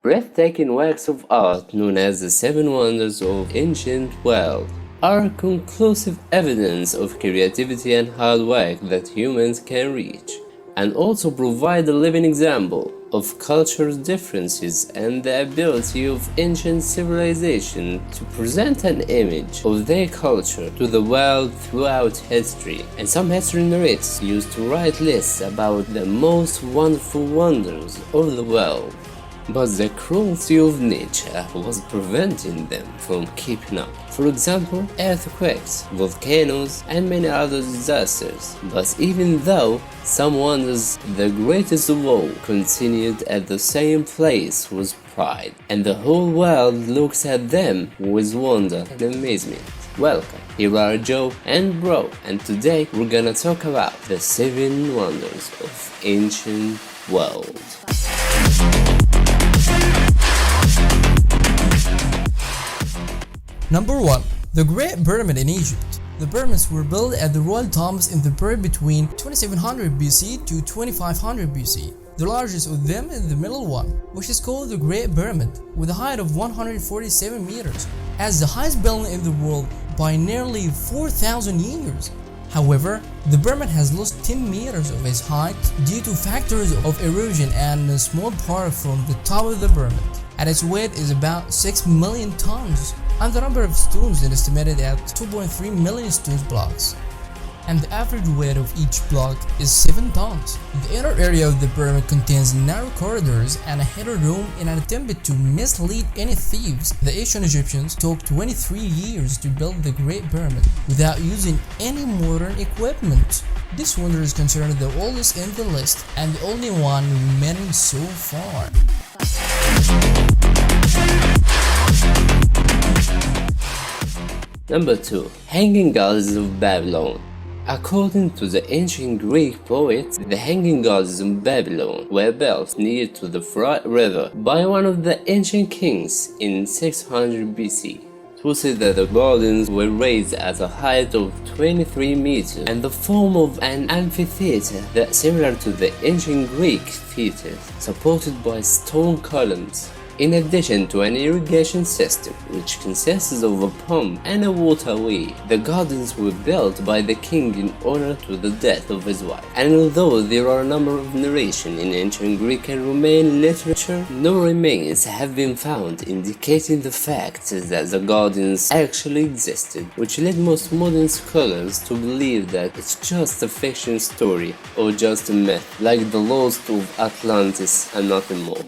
Breathtaking works of art known as the Seven Wonders of Ancient World are conclusive evidence of creativity and hard work that humans can reach, and also provide a living example of cultural differences and the ability of ancient civilization to present an image of their culture to the world throughout history. And some history narrators used to write lists about the most wonderful wonders of the world. But the cruelty of nature was preventing them from keeping up. For example, earthquakes, volcanoes, and many other disasters. But even though some wonders, the greatest of all, continued at the same place with pride, and the whole world looks at them with wonder and amazement. Welcome, here are Joe and Bro, and today we're gonna talk about the 7 wonders of ancient world. Number 1. The Great Pyramid in Egypt. The pyramids were built at the royal tombs in the period between 2700 BC to 2500 BC. The largest of them is the middle one, which is called the Great Pyramid, with a height of 147 meters, as the highest building in the world by nearly 4,000 years. However, the pyramid has lost 10 meters of its height due to factors of erosion and a small part from the top of the pyramid, and its weight is about 6 million tons, and the number of stones is estimated at 2.3 million stone blocks, and the average weight of each block is 7 tons. The inner area of the pyramid contains narrow corridors and a hidden room in an attempt to mislead any thieves. The ancient Egyptians took 23 years to build the Great Pyramid without using any modern equipment. This wonder is considered the oldest in the list and the only one remaining so far. Number 2. Hanging Gods of Babylon. According to the ancient Greek poets, the hanging gods of Babylon were built near to the Frat River by one of the ancient kings in 600 BC. It was said that the gardens were raised at a height of 23 meters and the form of an amphitheater that similar to the ancient Greek theaters, supported by stone columns. In addition to an irrigation system, which consists of a pump and a waterway, the gardens were built by the king in honor to the death of his wife. And although there are a number of narrations in ancient Greek and Roman literature, no remains have been found indicating the fact that the gardens actually existed, which led most modern scholars to believe that it's just a fiction story or just a myth, like the Lost of Atlantis and nothing more.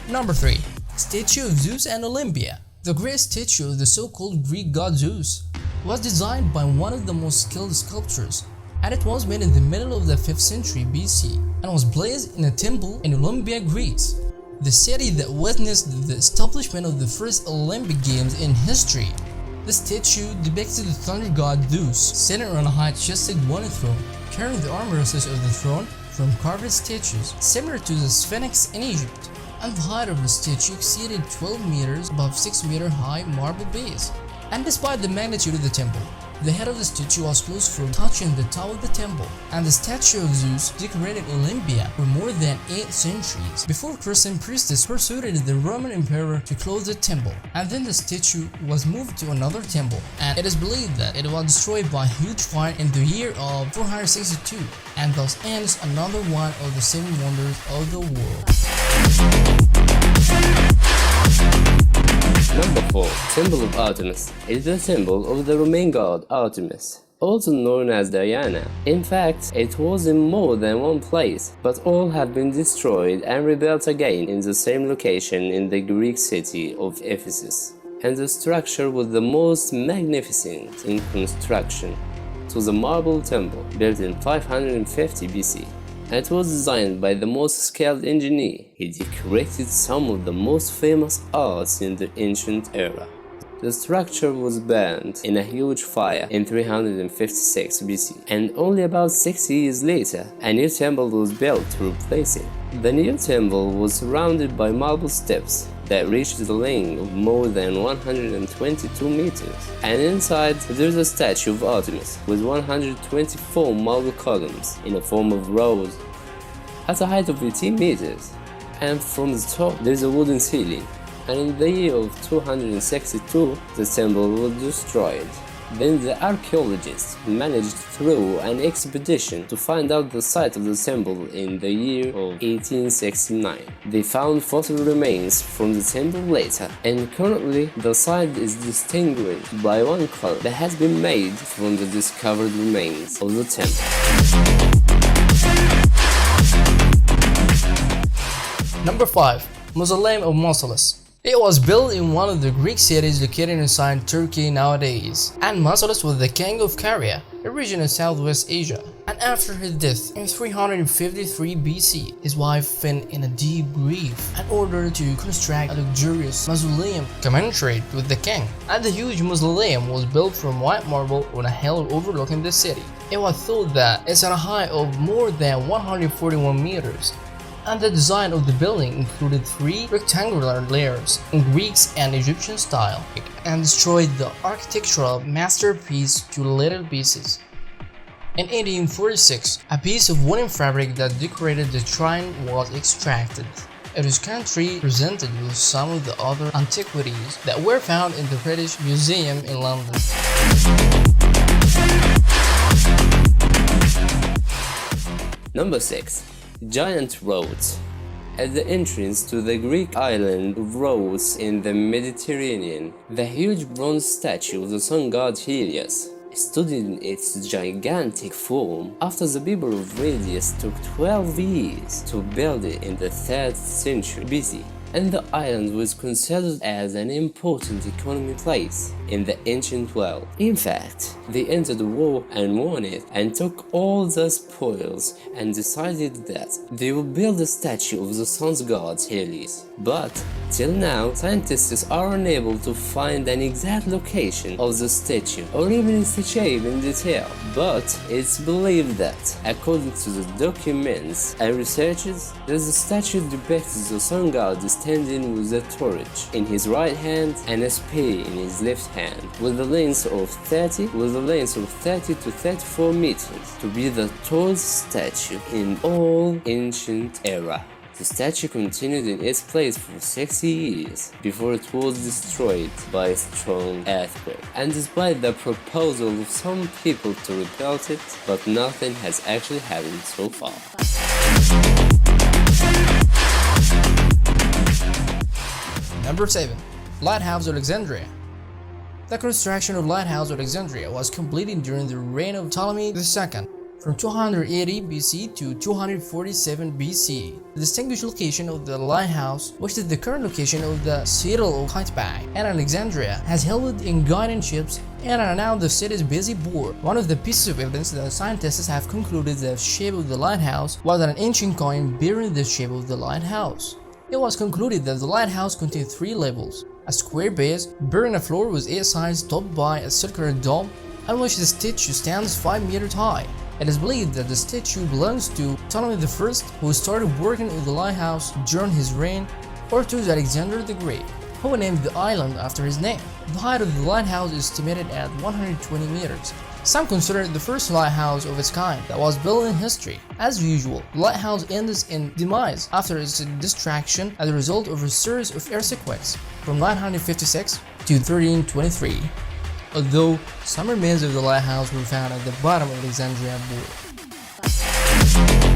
Number 3. Statue of Zeus and Olympia. The great statue of the so-called Greek god Zeus was designed by one of the most skilled sculptors, and it was made in the middle of the 5th century BC and was placed in a temple in Olympia, Greece, the city that witnessed the establishment of the first Olympic Games in history. The statue depicted the thunder god Zeus sitting on a high-chested wooden throne, carrying the armrests of the throne from carved statues similar to the Sphinx in Egypt, and the height of the statue exceeded 12 meters above 6-meter high marble base. And despite the magnitude of the temple, the head of the statue was close from touching the top of the temple, and the statue of Zeus decorated Olympia for more than 8 centuries before Christian priestess persuaded the Roman emperor to close the temple, and then the statue was moved to another temple, and it is believed that it was destroyed by a huge fire in the year of 462, and thus ends another one of the 7 wonders of the world. Number 4. Temple of Artemis is the symbol of the Roman god Artemis, also known as Diana. In fact, it was in more than one place, but all have been destroyed and rebuilt again in the same location in the Greek city of Ephesus. And the structure was the most magnificent in construction. It was a marble temple built in 550 BC. It was designed by the most skilled engineer. He decorated some of the most famous arts in the ancient era. The structure was burned in a huge fire in 356 BC, and only about 6 years later, a new temple was built to replace it. The new temple was surrounded by marble steps, that reached the length of more than 122 meters. And inside, there's a statue of Artemis with 124 marble columns in the form of rose at a height of 18 meters. And from the top, there's a wooden ceiling. And in the year of 262, the temple was destroyed. Then the archaeologists managed through an expedition to find out the site of the temple in the year of 1869. They found fossil remains from the temple later, and currently the site is distinguished by one column that has been made from the discovered remains of the temple. Number 5. Mausoleum of Mausolus. It was built in one of the Greek cities located inside Turkey nowadays, and Mausolus was the king of Caria, a region in Southwest Asia. And after his death in 353 BC, his wife fell in a deep grief and ordered to construct a luxurious mausoleum commensurate with the king. And the huge mausoleum was built from white marble on a hill overlooking the city. It was thought that it's at a height of more than 141 meters. And the design of the building included 3 rectangular layers in Greek and Egyptian style, and destroyed the architectural masterpiece to little pieces. In 1846, a piece of wooden fabric that decorated the shrine was extracted. It was currently presented with some of the other antiquities that were found in the British Museum in London. Number 6. Giant Rhodes. At the entrance to the Greek island of Rhodes in the Mediterranean, the huge bronze statue of the sun god Helios stood in its gigantic form after the people of Rhodes took 12 years to build it in the 3rd century BC. And the island was considered as an important economic place in the ancient world. In fact, they entered the war and won it and took all the spoils and decided that they would build a statue of the sun god Helios. But till now, scientists are unable to find an exact location of the statue or even its shape in detail. But it's believed that, according to the documents and researches, that the statue depicts the sun god standing with a torch in his right hand and a spear in his left hand, with a length of 30 to 34 meters, to be the tallest statue in all ancient era. The statue continued in its place for 60 years before it was destroyed by a strong earthquake. And despite the proposal of some people to rebuild it, but nothing has actually happened so far. Number 7. Lighthouse of Alexandria. The construction of Lighthouse of Alexandria was completed during the reign of Ptolemy II, from 280 BC to 247 BC. The distinguished location of the lighthouse, which is the current location of the Citadel of Qaitbay and Alexandria, has held in guiding ships and are now the city's busy port. One of the pieces of evidence that scientists have concluded the shape of the lighthouse was an ancient coin bearing the shape of the lighthouse. It was concluded that the lighthouse contained 3 levels: a square base bearing a floor with 8 sides topped by a circular dome, on which the statue stands 5 meters high. It is believed that the statue belongs to Ptolemy I, who started working on the lighthouse during his reign, or to Alexander the Great, who named the island after his name. The height of the lighthouse is estimated at 120 meters. Some consider it the first lighthouse of its kind that was built in history. As usual, the lighthouse ends in demise after its destruction as a result of a series of earthquakes from 956 to 1323, although some remains of the lighthouse were found at the bottom of Alexandria Port.